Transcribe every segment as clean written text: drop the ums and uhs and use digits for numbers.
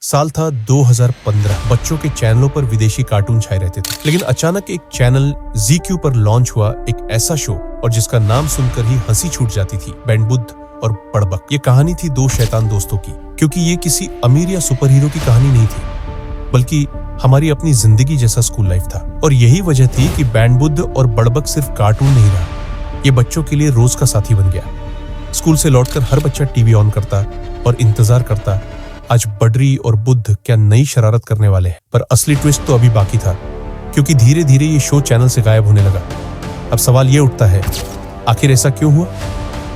साल था 2015। बच्चों के चैनलों पर विदेशी कार्टून छाए रहते थे, लेकिन अचानक एक चैनल ZQ पर लॉन्च हुआ एक ऐसा शो और जिसका नाम सुनकर ही हंसी छूट जाती थी, बैंडबुद्ध और बड़बक। ये कहानी थी दो शैतान दोस्तों की, क्योंकि ये किसी अमीर या सुपर हीरो की कहानी नहीं थी, बल्कि हमारी अपनी जिंदगी जैसा स्कूल लाइफ था। और यही वजह थी कि बैंडबुद्ध और बड़बक सिर्फ कार्टून नहीं रहा, ये बच्चों के लिए रोज का साथी बन गया। स्कूल से लौटकर हर बच्चा टीवी ऑन करता और इंतजार करता, आज बड्री और बुद्ध क्या नई शरारत करने वाले हैं। पर असली ट्विस्ट तो अभी बाकी था, क्योंकि धीरे धीरे ये शो चैनल से गायब होने लगा। अब सवाल ये उठता है, आखिर ऐसा क्यों हुआ?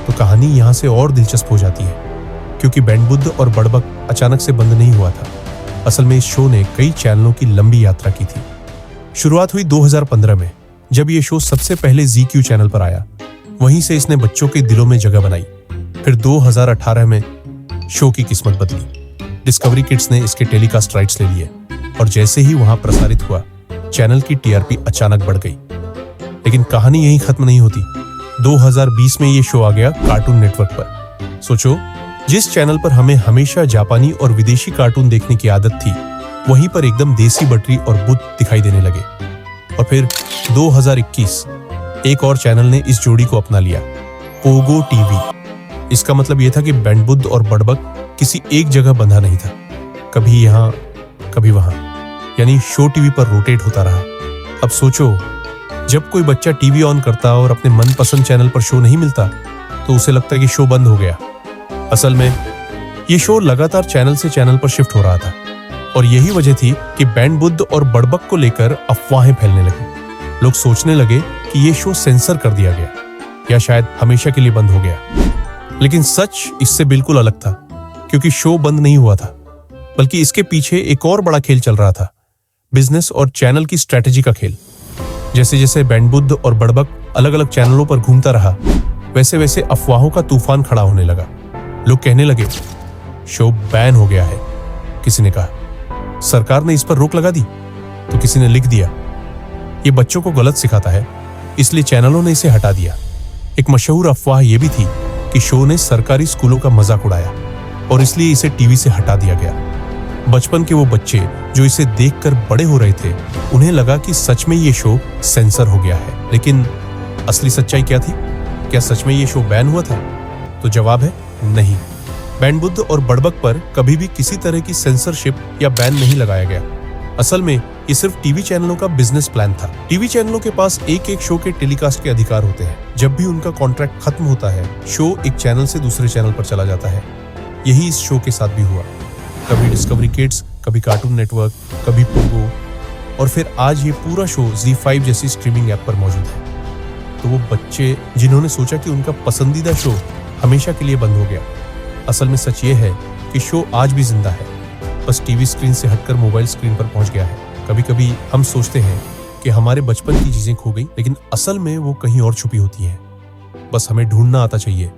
तो कहानी यहाँ से और दिलचस्प हो जाती है, क्योंकि बैंडबुद्ध और बड़बक अचानक से बंद नहीं हुआ था। असल में इस शो ने कई चैनलों की लंबी यात्रा की थी। शुरुआत हुई 2015 में, जब ये शो सबसे पहले ZQ चैनल पर आया। वहीं से इसने बच्चों के दिलों में जगह बनाई। फिर 2018 में शो की किस्मत बदली। डिस्कवरी किड्स ने इसके टेलीकास्ट राइट्स ले लिए और जैसे ही वहां प्रसारित हुआ, चैनल की TRP अचानक बढ़ गई। लेकिन कहानी यहीं खत्म नहीं होती। 2020 में ये शो आ गया कार्टून नेटवर्क पर। सोचो, जिस चैनल पर हमें हमेशा जापानी और विदेशी कार्टून देखने की आदत थी, वहीं पर एकदम देसी बटरी और बुद्ध दिखाई देने लगे। और फिर 2021 एक और चैनल ने इस जोड़ी को अपना लिया, पोगो टीवी। इसका मतलब यह था कि बैंडबुद्ध और बड़बक किसी एक जगह बंधा नहीं था, कभी यहाँ कभी वहां, यानी शो टीवी पर रोटेट होता रहा। अब सोचो, जब कोई बच्चा टीवी ऑन करता और अपने मनपसंद चैनल पर शो नहीं मिलता, तो उसे लगता कि शो बंद हो गया। असल में ये शो लगातार चैनल से चैनल पर शिफ्ट हो रहा था, और यही वजह थी कि बैंडबुद्ध और बड़बक को लेकर अफवाहें फैलने लगी। लोग सोचने लगे कि ये शो सेंसर कर दिया गया या शायद हमेशा के लिए बंद हो गया। लेकिन सच इससे बिल्कुल अलग था, क्योंकि शो बंद नहीं हुआ था, बल्कि इसके पीछे एक और बड़ा खेल चल रहा था, बिजनेस और चैनल की स्ट्रैटेजी का खेल। जैसे जैसे बैंडबुद्ध और बड़बक अलग अलग चैनलों पर घूमता रहा, वैसे वैसे अफवाहों का तूफान खड़ा होने लगा। लोग कहने लगे, शो बैन हो गया है। किसी ने कहा, सरकार ने इस पर रोक लगा दी। तो किसी ने लिख दिया, ये बच्चों को गलत सिखाता है, इसलिए चैनलों ने इसे हटा दिया। एक मशहूर अफवाह यह भी थी कि शो ने सरकारी स्कूलों का मजाक उड़ाया और इसलिए इसे टीवी से हटा दिया गया। बचपन के वो बच्चे जो इसे देखकर बड़े हो रहे थे, उन्हें लगा कि सच में ये शो सेंसर हो गया है। लेकिन असली सच्चाई क्या थी? क्या सच में ये शो बैन हुआ था? तो जवाब है नहीं। बैंडबुद्ध और बड़बक पर कभी भी किसी तरह की सेंसरशिप या बैन नहीं लगाया गया। असल में ये सिर्फ टीवी चैनलों का बिजनेस प्लान था। टीवी चैनलों के पास एक एक शो के टेलीकास्ट के अधिकार होते हैं। जब भी उनका कॉन्ट्रैक्ट खत्म होता है, शो एक चैनल से दूसरे चैनल पर चला जाता है। यही इस शो के साथ भी हुआ। कभी डिस्कवरी किड्स, कभी कार्टून नेटवर्क, कभी पोगो, और फिर आज ये पूरा शो ZEE5 जैसी स्ट्रीमिंग ऐप पर मौजूद है। तो वो बच्चे जिन्होंने सोचा कि उनका पसंदीदा शो हमेशा के लिए बंद हो गया, असल में सच ये है कि शो आज भी जिंदा है, बस टीवी स्क्रीन से हटकर मोबाइल स्क्रीन पर पहुंच गया है। कभी कभी हम सोचते हैं कि हमारे बचपन की चीजें खो गई, लेकिन असल में वो कहीं और छुपी होती हैं, बस हमें ढूंढना आता चाहिए।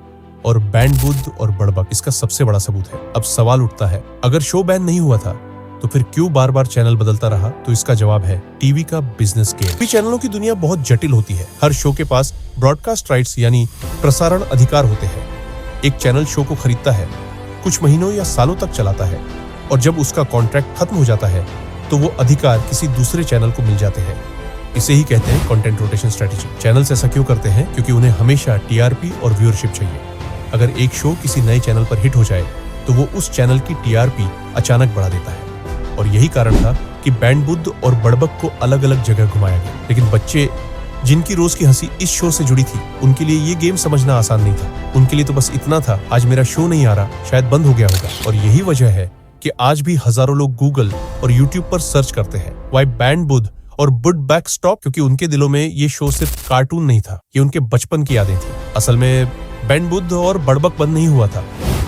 और बैंडबुद्ध और बड़बक इसका सबसे बड़ा सबूत है। अब सवाल उठता है, अगर शो बैन नहीं हुआ था, तो फिर क्यों बार बार चैनल बदलता रहा? तो इसका जवाब है टीवी का बिजनेस गेम। टीवी चैनलों की दुनिया बहुत जटिल होती है। हर शो के पास ब्रॉडकास्ट राइट्स यानी प्रसारण अधिकार होते हैं। एक चैनल शो को खरीदता है, कुछ महीनों या सालों तक चलाता है, और जब उसका कॉन्ट्रैक्ट खत्म हो जाता है, तो वो अधिकार किसी दूसरे चैनल को मिल जाते हैं। इसे ही कहते हैं कंटेंट रोटेशन स्ट्रेटेजी। चैनल्स ऐसा क्यों करते हैं? क्योंकि उन्हें हमेशा TRP और व्यूअरशिप चाहिए। अगर एक शो किसी नए चैनल पर हिट हो जाए, तो वो उस चैनल की TRP अचानक बढ़ा देता है। और यही कारण था कि बैंडबुद्ध और बड़बक को अलग अलग जगह घुमाया गया। लेकिन बच्चे जिनकी रोज की हंसी इस शो से जुड़ी थी, उनके लिए ये गेम समझना आसान नहीं था। उनके लिए तो बस इतना था, आज मेरा शो नहीं आ रहा, शायद बंद हो गया होगा। और यही वजह है कि आज भी हजारों लोग गूगल और यूट्यूब पर सर्च करते हैं, व्हाई बैंडबुद्ध और बड़बक स्टॉप, क्योंकि उनके दिलों में ये शो सिर्फ कार्टून नहीं था, ये उनके बचपन की यादें थी। असल में बैंडबुद्ध और बड़बक बंद नहीं हुआ था,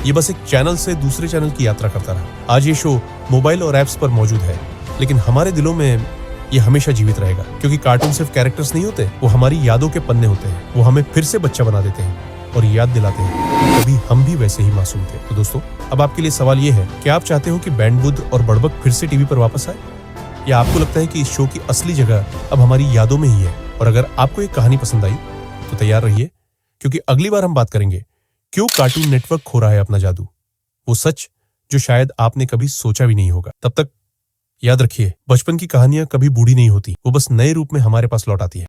ये बस एक चैनल से दूसरे चैनल की यात्रा करता रहा। आज ये शो मोबाइल और ऐप्स पर मौजूद है, लेकिन हमारे दिलों में ये हमेशा जीवित रहेगा, क्योंकि कार्टून सिर्फ कैरेक्टर्स नहीं होते, वो हमारी यादों के पन्ने होते हैं। वो हमें फिर से बच्चा बना देते हैं और याद दिलाते हैं कभी हम भी वैसे ही मासूम थे। तो दोस्तों, अब आपके लिए सवाल ये है कि आप चाहते हो कि बैंडबुद्ध और बड़बक फिर से टीवी पर वापस आए, या आपको लगता है कि इस शो की असली जगह अब हमारी यादों में ही है? और अगर आपको ये कहानी पसंद आई, तो तैयार रहिए, क्योंकि अगली बार हम बात करेंगे क्यों कार्टून नेटवर्क खो रहा है अपना जादू, वो सच जो शायद आपने कभी सोचा भी नहीं होगा। तब तक याद रखिए, बचपन की कहानियां कभी बूढ़ी नहीं होती, वो बस नए रूप में हमारे पास लौट आती है।